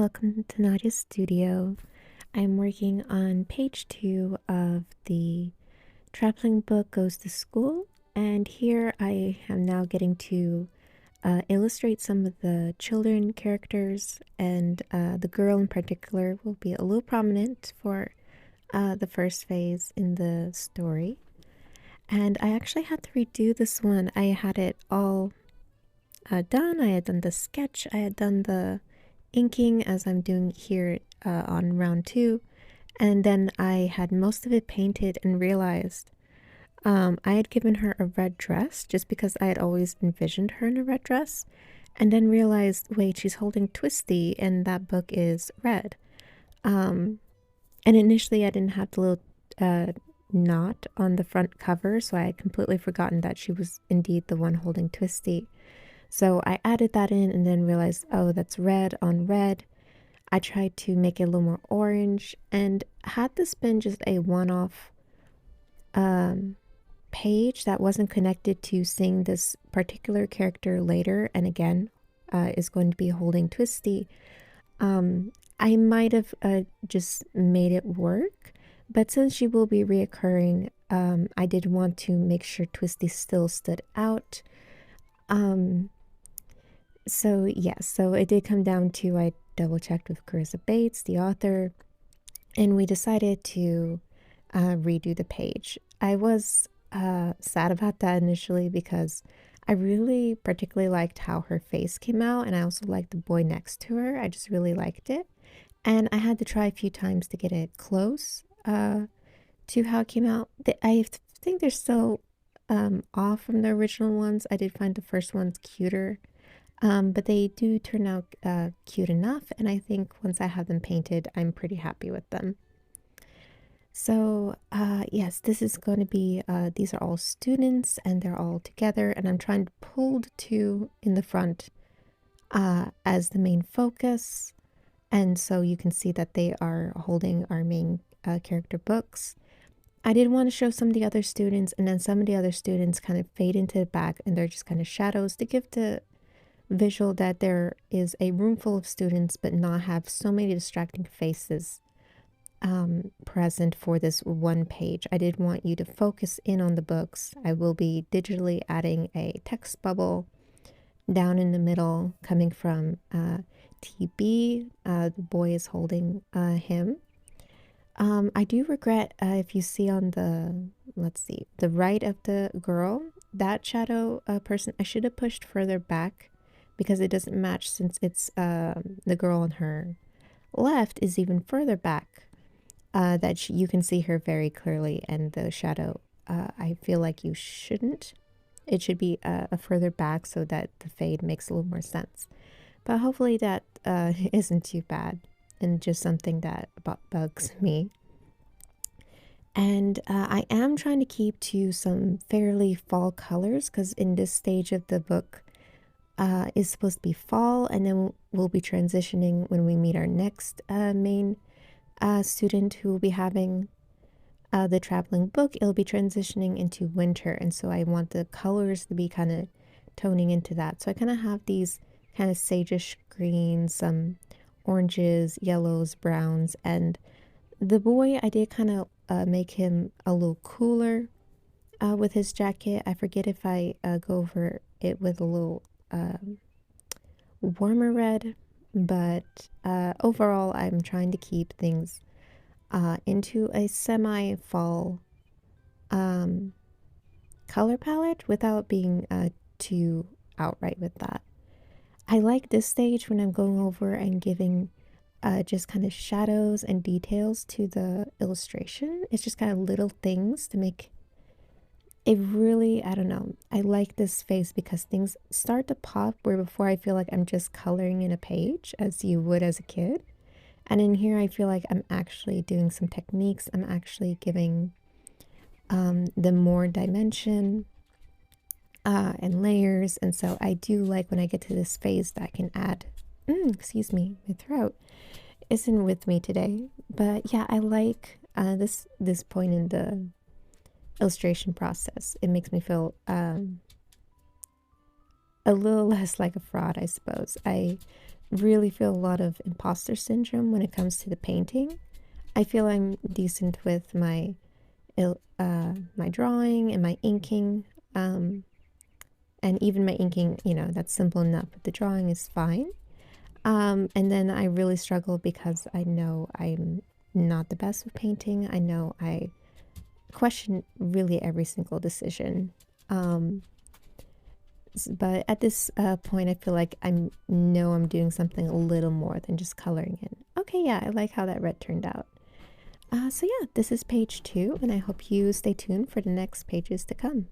welcome to Nadia's studio. I'm working on page 2 of the traveling book Goes to School, and here I am now getting to illustrate some of the children characters, and the girl in particular will be a little prominent for the first phase in the story. And I actually had to redo this one. I had it all done. I had done the sketch, I had done the inking as I'm doing here on round 2, and then I had most of it painted and realized I had given her a red dress just because I had always envisioned her in a red dress, and then realized, wait, she's holding Twisty and that book is red. And initially I didn't have the little knot on the front cover, so I had completely forgotten that she was indeed the one holding Twisty. So I added that in and then realized, oh, that's red on red. I tried to make it a little more orange, and had this been just a one-off page that wasn't connected to seeing this particular character later, and again is going to be holding Twisty, I might have just made it work. But since she will be reoccurring, I did want to make sure Twisty still stood out. So yes, so it did come down to, I double checked with Carissa Bates, the author, and we decided to redo the page. I was sad about that initially because I really particularly liked how her face came out, and I also liked the boy next to her. I just really liked it, and I had to try a few times to get it close to how it came out. I think they're still off from the original ones. I did find the first ones cuter. But they do turn out cute enough, and I think once I have them painted, I'm pretty happy with them. So, yes, this is going to be, these are all students, and they're all together, and I'm trying to pull the two in the front as the main focus, and so you can see that they are holding our main character books. I did want to show some of the other students, and then some of the other students kind of fade into the back, and they're just kind of shadows to give the visual that there is a room full of students but not have so many distracting faces present for this one page. I did want you to focus in on the books. I will be digitally adding a text bubble down in the middle coming from TB. The boy is holding him. I do regret if you see on the, let's see, the right of the girl, that shadow person, I should have pushed further back because it doesn't match, since it's the girl on her left is even further back, that you can see her very clearly, and the shadow, I feel like you shouldn't. It should be a further back so that the fade makes a little more sense. But hopefully that isn't too bad, and just something that bugs me. And I am trying to keep to some fairly fall colors, because in this stage of the book, is supposed to be fall, and then we'll be transitioning when we meet our next main student who will be having the traveling book. It'll be transitioning into winter, and so I want the colors to be kind of toning into that. So I kind of have these kind of sageish greens, some oranges, yellows, browns, and the boy, I did kind of make him a little cooler with his jacket. I forget if I go over it with a little warmer red, but overall I'm trying to keep things into a semi-fall color palette without being too outright with that. I like this stage when I'm going over and giving just kind of shadows and details to the illustration. It's just kind of little things to make it really, I don't know, I like this phase because things start to pop, where before I feel like I'm just coloring in a page as you would as a kid. And in here I feel like I'm actually doing some techniques. I'm actually giving them more dimension and layers. And so I do like when I get to this phase that I can add, excuse me, my throat isn't with me today. But yeah, I like this point in the illustration process. It makes me feel a little less like a fraud, I suppose. I really feel a lot of imposter syndrome when it comes to the painting. I feel I'm decent with my drawing and my inking, and even my inking, that's simple enough, but the drawing is fine. And then I really struggle because I know I'm not the best with painting. I know I question really every single decision. Um, but at this point, I feel like I'm doing something a little more than just coloring in. Okay, yeah, I like how that red turned out. So yeah, this is page 2, and I hope you stay tuned for the next pages to come.